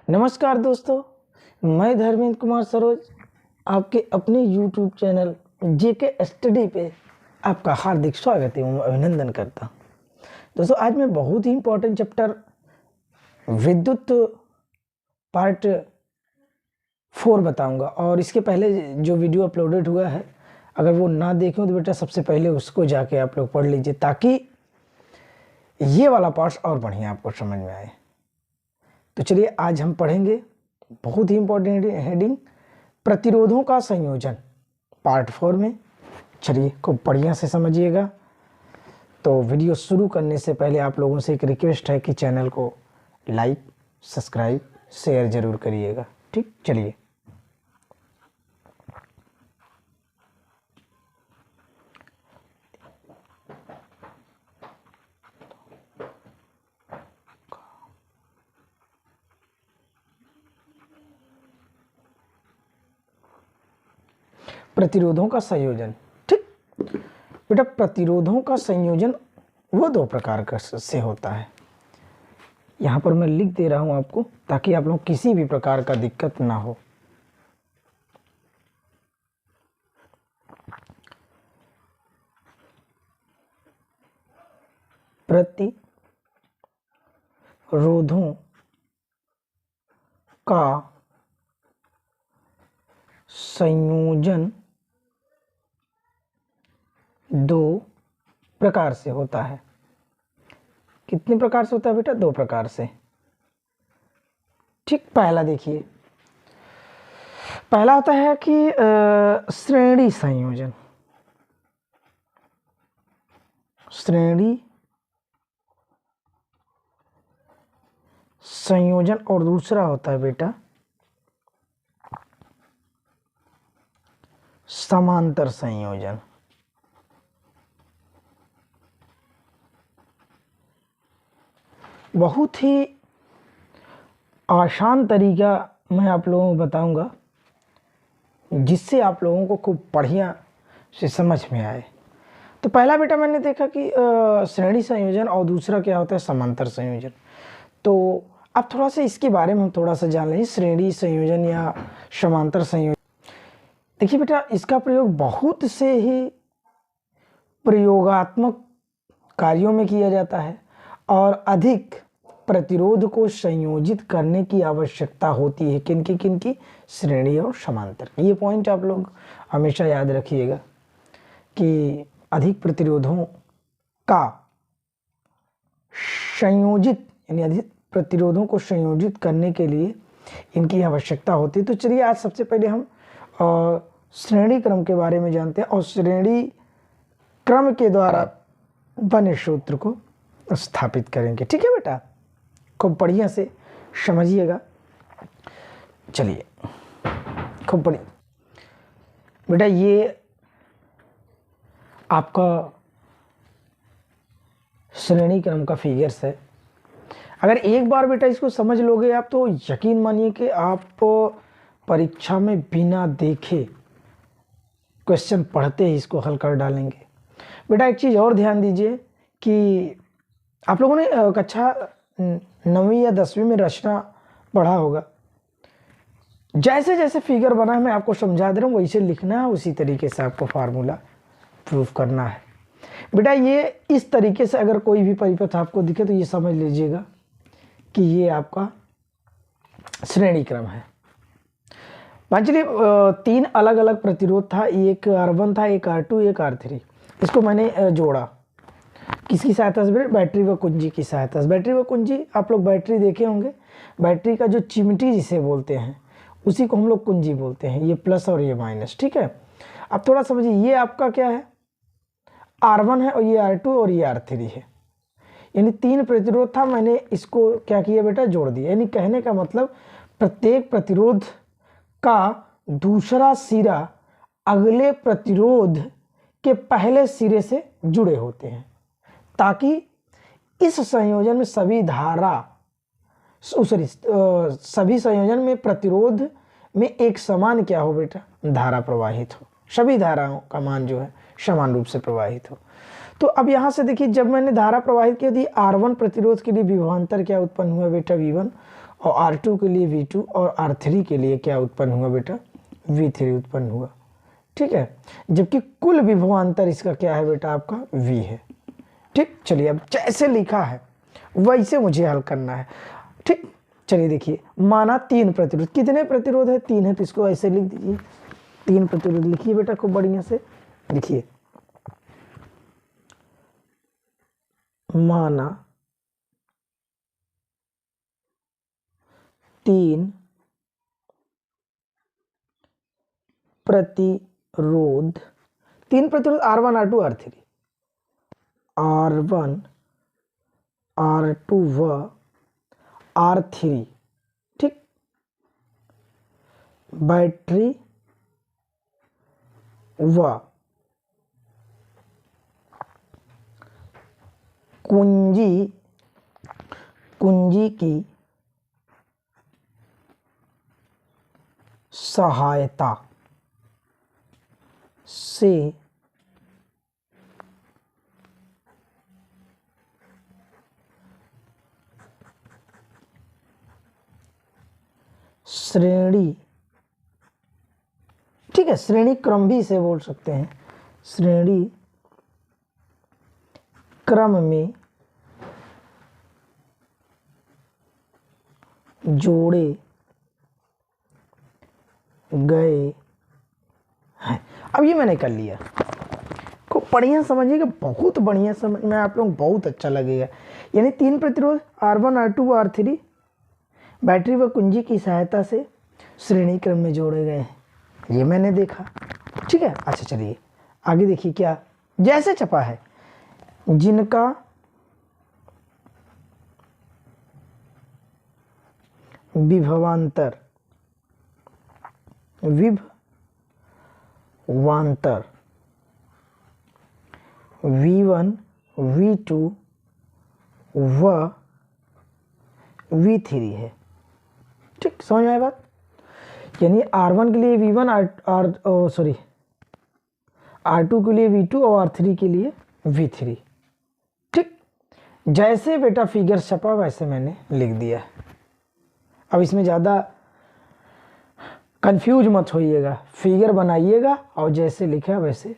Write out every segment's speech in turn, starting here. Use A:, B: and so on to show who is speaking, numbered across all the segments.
A: नमस्कार दोस्तों, मैं धर्मेंद्र कुमार सरोज आपके अपने YouTube चैनल जेके स्टडी पे आपका हार्दिक स्वागत एवं अभिनंदन करता हूँ। दोस्तों, आज मैं बहुत ही इम्पोर्टेंट चैप्टर विद्युत पार्ट 4 बताऊंगा। और इसके पहले जो वीडियो अपलोडेड हुआ है, अगर वो ना देखें तो बेटा सबसे पहले उसको जाके आप लोग पढ़ लीजिए, ताकि ये वाला पार्ट्स और बढ़िया आपको समझ में आए। तो चलिए आज हम पढ़ेंगे बहुत ही इंपॉर्टेंट हेडिंग प्रतिरोधों का संयोजन पार्ट 4 में। चलिए खूब बढ़िया से समझिएगा। तो वीडियो शुरू करने से पहले आप लोगों से एक रिक्वेस्ट है कि चैनल को लाइक, सब्सक्राइब, शेयर जरूर करिएगा। ठीक, चलिए। प्रतिरोधों का संयोजन। ठीक बेटा, प्रतिरोधों का संयोजन वो दो प्रकार का से होता है। यहाँ पर मैं लिख दे रहा हूँ आपको, ताकि आप लोग किसी भी प्रकार का दिक्कत ना हो। प्रतिरोधों का संयोजन दो प्रकार से होता है। कितने प्रकार से होता है बेटा? दो प्रकार से। ठीक, पहला देखिए, पहला होता है कि श्रेणी संयोजन। श्रेणी संयोजन और दूसरा होता है बेटा समांतर संयोजन। बहुत ही आसान तरीका मैं आप लोगों को बताऊंगा, जिससे आप लोगों को खूब बढ़िया से समझ में आए। तो पहला बेटा मैंने देखा कि श्रेणी संयोजन और दूसरा क्या होता है? समांतर संयोजन। तो अब थोड़ा सा इसके बारे में हम थोड़ा सा जान लें, श्रेणी संयोजन या समांतर संयोजन। देखिए बेटा, इसका प्रयोग बहुत से ही प्रयोगात्मक कार्यों में किया जाता है और अधिक प्रतिरोध को संयोजित करने की आवश्यकता होती है। किनकी? श्रेणी और समांतर। ये पॉइंट आप लोग हमेशा याद रखिएगा कि अधिक प्रतिरोधों का संयोजित यानी अधिक प्रतिरोधों को संयोजित करने के लिए इनकी आवश्यकता होती है। तो चलिए आज सबसे पहले हम श्रेणी क्रम के बारे में जानते हैं और श्रेणी क्रम के द्वारा बने सूत्र को स्थापित करेंगे। ठीक है बेटा, खूब बढ़िया से समझिएगा। चलिए खूब बढ़िया बेटा, ये आपका श्रेणी क्रम का फिगर्स है। अगर एक बार बेटा इसको समझ लोगे आप, तो यकीन मानिए कि आप परीक्षा में बिना देखे क्वेश्चन पढ़ते ही इसको हल कर डालेंगे। बेटा एक चीज़ और ध्यान दीजिए कि आप लोगों ने कक्षा 9वीं या 10वीं में रचना पढ़ा होगा। जैसे जैसे फिगर बना है मैं आपको समझा दे रहा हूँ, वैसे लिखना है, उसी तरीके से आपको फार्मूला प्रूफ करना है। बेटा ये इस तरीके से अगर कोई भी परिपथ आपको दिखे तो ये समझ लीजिएगा कि ये आपका श्रेणी क्रम है। मान चलिए 3 अलग अलग प्रतिरोध था, एक R1 था, एक R2, एक R3। इसको मैंने जोड़ा किसकी सहायता से? बैटरी व कुंजी की सहायता से। बैटरी व कुंजी, आप लोग बैटरी देखे होंगे, बैटरी का जो चिमटी जिसे बोलते हैं उसी को हम लोग कुंजी बोलते हैं। ये प्लस और ये माइनस। ठीक है, अब थोड़ा समझिए, ये आपका क्या है? R1 है और ये R2 और ये R3 है। यानी 3 प्रतिरोध था, मैंने इसको क्या किया बेटा? जोड़ दिया। यानी कहने का मतलब प्रत्येक प्रतिरोध का दूसरा सिरा अगले प्रतिरोध के पहले सिरे से जुड़े होते हैं, ताकि इस संयोजन में सभी संयोजन में प्रतिरोध में एक समान क्या हो बेटा? धारा प्रवाहित हो। सभी धाराओं का मान जो है समान रूप से प्रवाहित हो। तो अब यहाँ से देखिए, जब मैंने धारा प्रवाहित की थी R1 प्रतिरोध के लिए विभवांतर क्या उत्पन्न हुआ बेटा? V1। और R2 के लिए V2 और R3 के लिए क्या उत्पन्न हुआ बेटा, V3 उत्पन्न हुआ। ठीक है, जबकि कुल विभवांतर इसका क्या है बेटा, आपका V है। ठीक, चलिए अब जैसे लिखा है वैसे मुझे हल करना है। ठीक, चलिए देखिए, माना 3 प्रतिरोध, कितने प्रतिरोध है, 3 है, तो इसको ऐसे लिख दीजिए, 3 प्रतिरोध लिखिए बेटा खूब बढ़िया से। देखिए, माना 3 प्रतिरोध, 3 प्रतिरोध R1 R2 R3, R1 R2 व R3। ठीक, बैटरी व कुंजी की सहायता से श्रेणी, ठीक है, श्रेणी क्रम भी इसे बोल सकते हैं, श्रेणी क्रम में जोड़े गए हैं। अब ये मैंने कर लिया, खूब बढ़िया समझिएगा, बहुत बढ़िया समझ में आप लोग, बहुत अच्छा लगेगा। यानी 3 प्रतिरोध R1 R2 R3 बैटरी व कुंजी की सहायता से श्रेणी क्रम में जोड़े गए हैं, ये मैंने देखा। ठीक है, अच्छा चलिए आगे देखिए, क्या जैसे छपा है, जिनका विभवांतर V1 V2 व V3 है। ठीक, समझ में आया बात, यानी R1 के लिए V1 R2 के लिए V2 और R3 के लिए V3। ठीक, जैसे बेटा फिगर छपा वैसे मैंने लिख दिया। अब इसमें ज़्यादा कंफ्यूज मत होइएगा, फिगर बनाइएगा और जैसे लिखा वैसे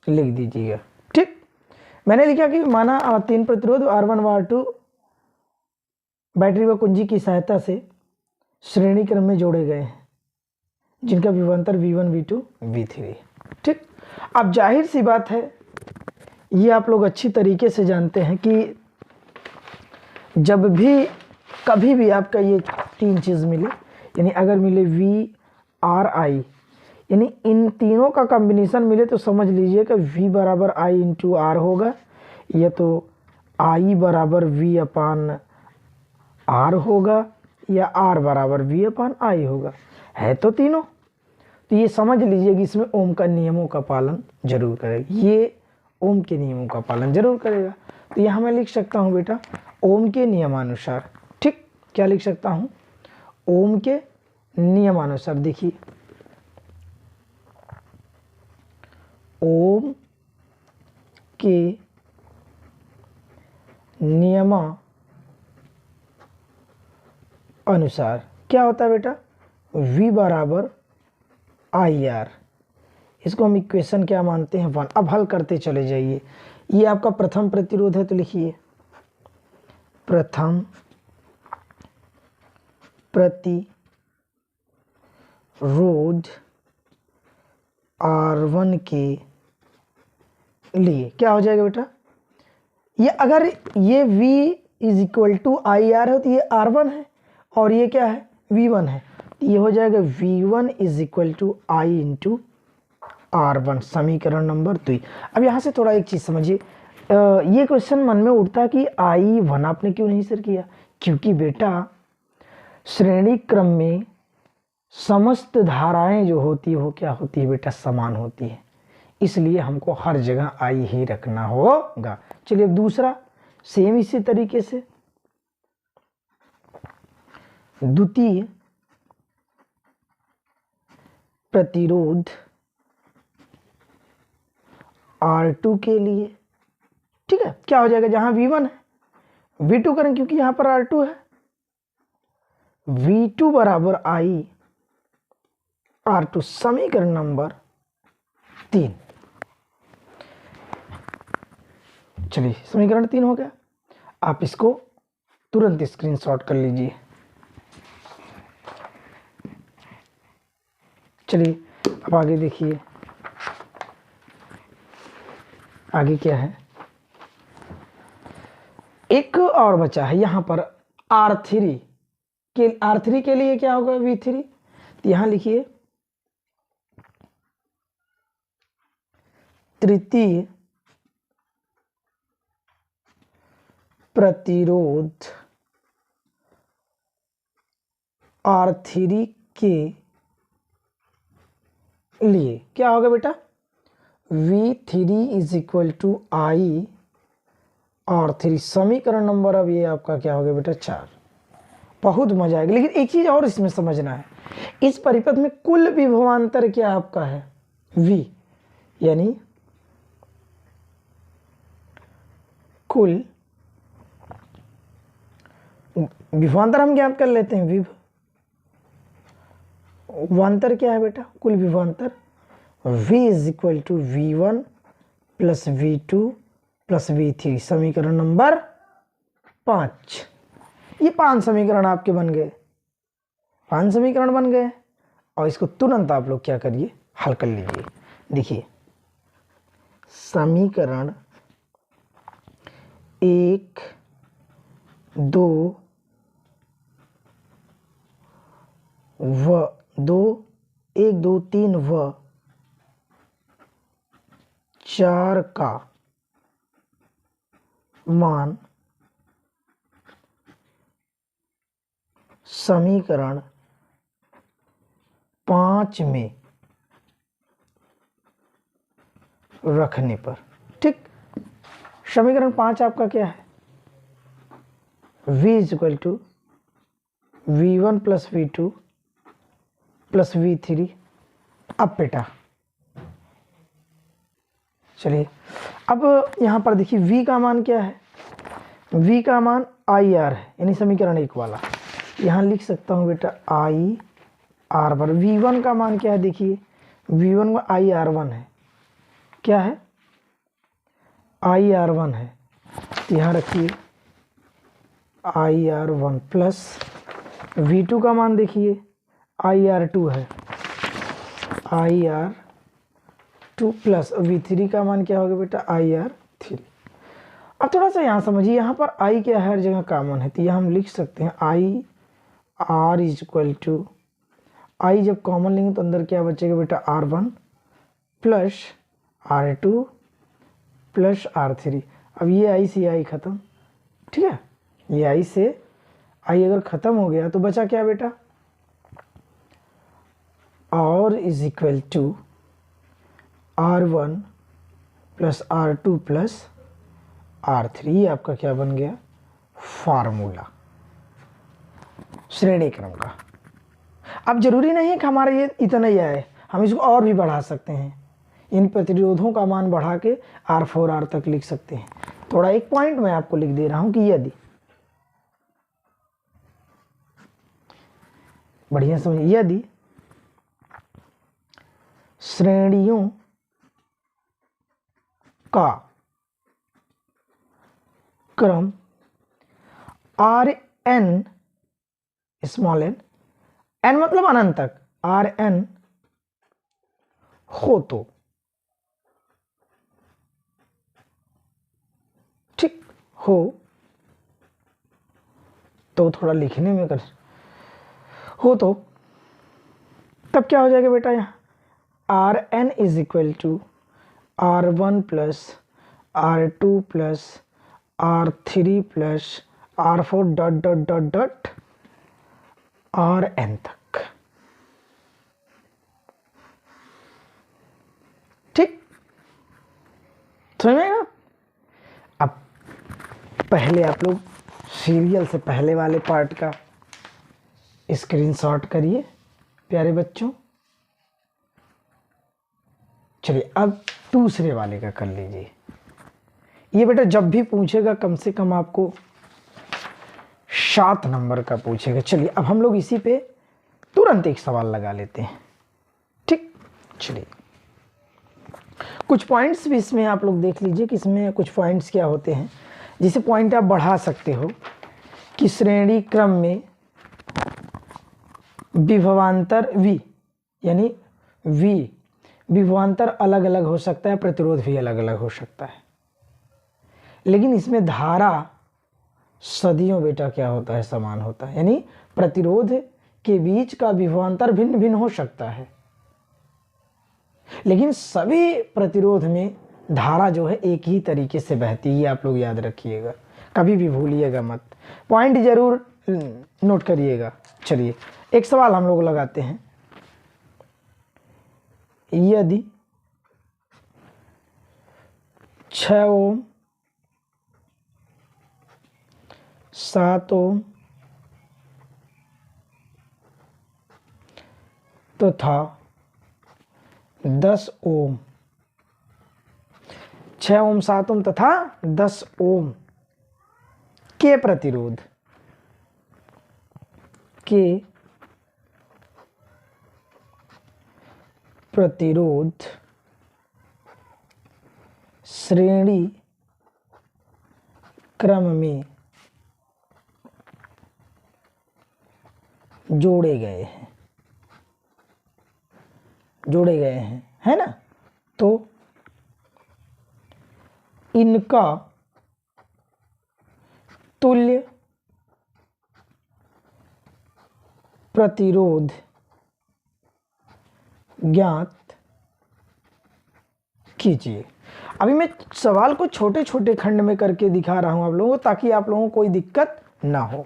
A: लिख दीजिएगा। ठीक, मैंने लिखा कि माना 3 प्रतिरोध R1 व R2 बैटरी व कुंजी की सहायता से श्रेणी क्रम में जोड़े गए हैं, जिनका विभवांतर V1 V2 V3। ठीक, अब जाहिर सी बात है, ये आप लोग अच्छी तरीके से जानते हैं कि जब भी कभी भी आपका ये 3 चीज़ मिले, यानी अगर मिले V R I, यानी इन तीनों का कॉम्बिनेशन मिले तो समझ लीजिए कि V बराबर I इंटू R होगा, या तो I बराबर V अपान R होगा, या R बराबर V अपान I होगा, है तो तीनों। तो ये समझ लीजिए कि इसमें ओम का नियमों का पालन जरूर करेगा, ये ओम के नियमों का पालन जरूर करेगा। तो यहाँ मैं लिख सकता हूँ बेटा ओम के नियमानुसार। ठीक, क्या लिख सकता हूँ, ओम के नियमानुसार। देखिए, ओम के नियमानुसार क्या होता है बेटा, V बराबर IR, इसको हम इक्वेशन क्या मानते हैं, 1। अब हल करते चले जाइए। ये आपका प्रथम प्रतिरोध है, तो लिखिए प्रथम प्रतिरोध R1 के लिए क्या हो जाएगा बेटा, ये अगर ये V is equal to IR है तो ये R1 है, और ये क्या है V1 है, तो ये हो जाएगा V1 is equal to I into R1, समीकरण नंबर 2। अब यहाँ से थोड़ा एक चीज़ समझिए, ये क्वेश्चन मन में उठता कि I1 आपने क्यों नहीं सर किया, क्योंकि बेटा श्रेणी क्रम में समस्त धाराएं जो होती है वो क्या होती है बेटा, समान होती है, इसलिए हमको हर जगह I ही रखना होगा। चलिए अब दूसरा सेम इसी तरीके से, द्वितीय प्रतिरोध R2 के लिए। ठीक है, क्या हो जाएगा, जहां V1 है V2 करें, क्योंकि यहां पर R2 है, V2 बराबर I R2 समीकरण नंबर 3। चलिए समीकरण 3 हो गया। आप इसको तुरंत स्क्रीनशॉट कर लीजिए। चलिए अब आगे देखिए, आगे क्या है। एक और बचा है यहाँ पर R3 के लिए क्या होगा V3, तो यहाँ लिखिए तृतीय प्रतिरोध R3 के लिए क्या होगा बेटा, V3 is equal to I R3। समीकरण नंबर अब ये आपका क्या होगा बेटा 4। बहुत मजा आएगा। लेकिन एक चीज और इसमें समझना है, इस परिपथ में कुल विभवांतर क्या आपका है V, यानी कुल विभवांतर हम ज्ञात कर लेते हैं। विभवांतर क्या है बेटा, कुल विभवांतर V is equal to V1 plus V2 plus V3। समीकरण नंबर 5। ये 5 समीकरण आपके बन गए, 5 समीकरण बन गए। और इसको तुरंत आप लोग क्या करिए, हल कर लीजिए। देखिए समीकरण 1 2 1 2 3 व 4 का मान समीकरण 5 में रखने पर, ठीक। समीकरण 5 आपका क्या है, V is equal to V1 plus V2 plus V3। अब बेटा चलिए अब यहां पर देखिए V का मान क्या है, V का मान IR है, यानी समीकरण 1 वाला। यहां लिख सकता हूं बेटा IR पर V1 का मान क्या है, देखिए V1 का IR1 है, क्या है IR1 है। यहां रखिए IR1 प्लस V2 का मान देखिए IR2 है, IR2 प्लस V3 का मान क्या होगा बेटा IR3। अब थोड़ा सा यहाँ समझिए, यहाँ पर I क्या है, हर जगह कॉमन है, तो यहाँ हम लिख सकते हैं IR is equal to, I जब कॉमन लेंगे तो अंदर क्या बचेगा बेटा R1 plus R2 plus R3। अब ये I से I खत्म, ठीक है, ये I से I अगर खत्म हो गया तो बचा क्या बेटा, R is equal to R1 plus R2 plus R3। ये आपका क्या बन गया, फार्मूला श्रेणी क्रम का। अब जरूरी नहीं है कि हमारा ये इतना ही आए, हम इसको और भी बढ़ा सकते हैं। इन प्रतिरोधों का मान बढ़ा के R4R तक लिख सकते हैं। थोड़ा एक पॉइंट मैं आपको लिख दे रहा हूं कि यदि, बढ़िया समझिए, यदि श्रेणियों का क्रम Rn स्मॉल n, n मतलब अनंत तक, Rn हो तो, ठीक हो तो थोड़ा लिखने में कर हो तो, तब क्या हो जाएगा बेटा, यहाँ Rn is equal to R1 plus R2 plus R3 plus R4 dot dot dot dot Rn तक, ठीक, समझ में आएगा। अब पहले आप लोग सीरियल से पहले वाले पार्ट का स्क्रीनशॉट करिए प्यारे बच्चों। चलिए अब दूसरे वाले का कर लीजिए। ये बेटा जब भी पूछेगा कम से कम आपको 7 नंबर का पूछेगा। चलिए अब हम लोग इसी पे तुरंत एक सवाल लगा लेते हैं। ठीक, चलिए कुछ पॉइंट्स भी इसमें आप लोग देख लीजिए कि इसमें कुछ पॉइंट्स क्या होते हैं जिसे पॉइंट आप बढ़ा सकते हो कि श्रेणी क्रम में विभवांतर V यानी V विभवांतर अलग अलग हो सकता है, प्रतिरोध भी अलग अलग हो सकता है, लेकिन इसमें धारा सदियों बेटा क्या होता है, समान होता है। यानी प्रतिरोध के बीच का विभवांतर भिन्न भिन्न हो सकता है, लेकिन सभी प्रतिरोध में धारा जो है एक ही तरीके से बहती है। आप लोग याद रखिएगा, कभी भी भूलिएगा मत, पॉइंट जरूर नोट करिएगा। चलिए एक सवाल हम लोग लगाते हैं। यदि 6 ओम 7 ओम तथा 10 ओम, 6 ओम 7 ओम तथा 10 ओम के प्रतिरोध श्रेणी क्रम में जोड़े गए हैं, है ना, तो इनका तुल्य प्रतिरोध ज्ञात कीजिए। अभी मैं सवाल को छोटे छोटे खंड में करके दिखा रहा हूं आप लोगों को, ताकि आप लोगों को कोई दिक्कत ना हो।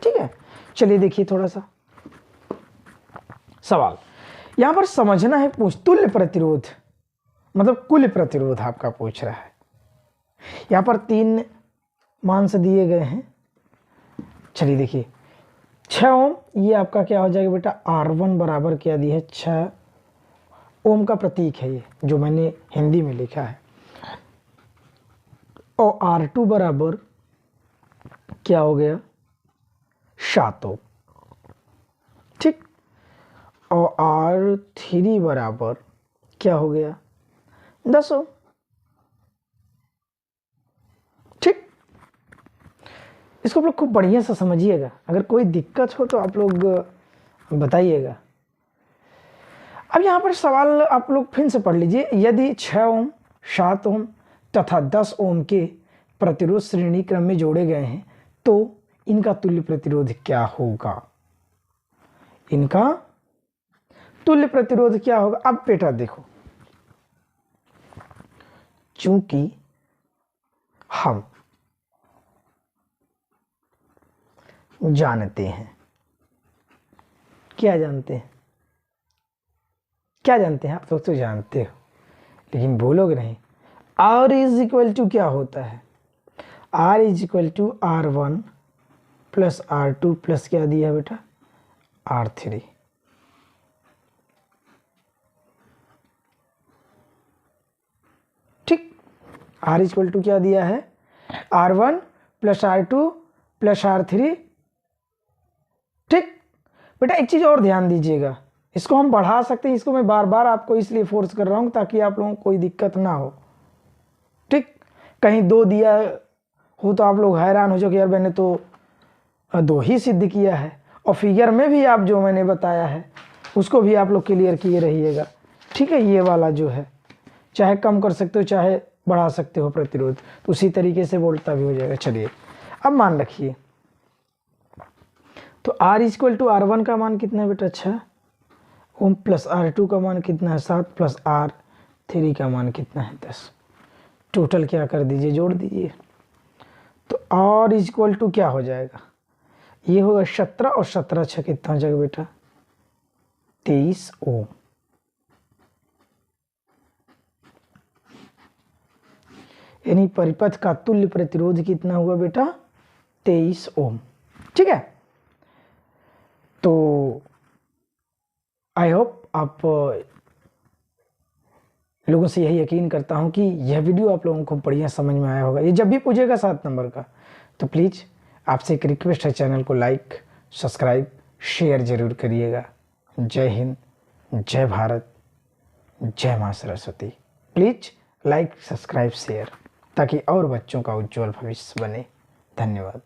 A: ठीक है, चलिए देखिए थोड़ा सा सवाल यहां पर समझना है। तुल्य प्रतिरोध मतलब कुल प्रतिरोध आपका पूछ रहा है। यहां पर 3 मान से दिए गए हैं। चलिए देखिए 6 ओम, ये आपका क्या हो जाएगा बेटा, R1 बराबर क्या दिया है, 6 ओम का प्रतीक है ये जो मैंने हिंदी में लिखा है, और R2 बराबर क्या हो गया, 7 ओम। ठीक, और R3 बराबर क्या हो गया, 10 ओम। ठीक, इसको आप लोग खूब बढ़िया से समझिएगा, अगर कोई दिक्कत हो तो आप लोग बताइएगा। अब यहाँ पर सवाल आप लोग फिर से पढ़ लीजिए। यदि 6 ओम 7 ओम तथा 10 ओम के प्रतिरोध श्रेणी क्रम में जोड़े गए हैं तो इनका तुल्य प्रतिरोध क्या होगा, इनका तुल्य प्रतिरोध क्या होगा। अब बेटा देखो, चूंकि हम जानते हैं, क्या जानते हैं, क्या जानते हैं आप लोग, तो जानते हो लेकिन बोलोगे नहीं। R इज इक्वल टू क्या होता है, R is equal to R1 plus R2 plus क्या दिया है बेटा, R3। ठीक, R इज इक्वल टू क्या दिया है, R1 plus R2 plus R3। ठीक बेटा, एक चीज और ध्यान दीजिएगा, इसको हम बढ़ा सकते हैं, इसको मैं बार बार आपको इसलिए फोर्स कर रहा हूं ताकि आप लोगों को कोई दिक्कत ना हो। ठीक, कहीं 2 दिया हो तो आप लोग हैरान हो जाओ कि यार मैंने तो 2 ही सिद्ध किया है, और फिगर में भी आप जो मैंने बताया है उसको भी आप लोग क्लियर किए रहिएगा। ठीक है, ये वाला जो है चाहे कम कर सकते हो चाहे बढ़ा सकते हो प्रतिरोध, तो उसी तरीके से वोल्टा भी हो जाएगा। चलिए अब मान रखिए, तो R इक्वल टू R1 का मान कितना है बेटा, 6 ओम प्लस R2 का मान कितना है, 7 प्लस R3 का मान कितना है, 10। टोटल क्या कर दीजिए, जोड़ दीजिए, तो R इक्वल टू क्या हो जाएगा, ये होगा 17 और 17 6 कितना हो जाएगा बेटा, 23 ओम। यानी परिपथ का तुल्य प्रतिरोध कितना हुआ बेटा, 23 ओम। ठीक है, तो आई होप आप लोगों से यही यकीन करता हूं कि यह वीडियो आप लोगों को बढ़िया समझ में आया होगा। ये जब भी पूछेगा 7 नंबर का तो प्लीज़ आपसे एक रिक्वेस्ट है, चैनल को लाइक सब्सक्राइब शेयर जरूर करिएगा। जय हिंद, जय भारत, जय माँ Saraswati. Please like subscribe share ताकि और बच्चों का उज्जवल भविष्य बने। धन्यवाद।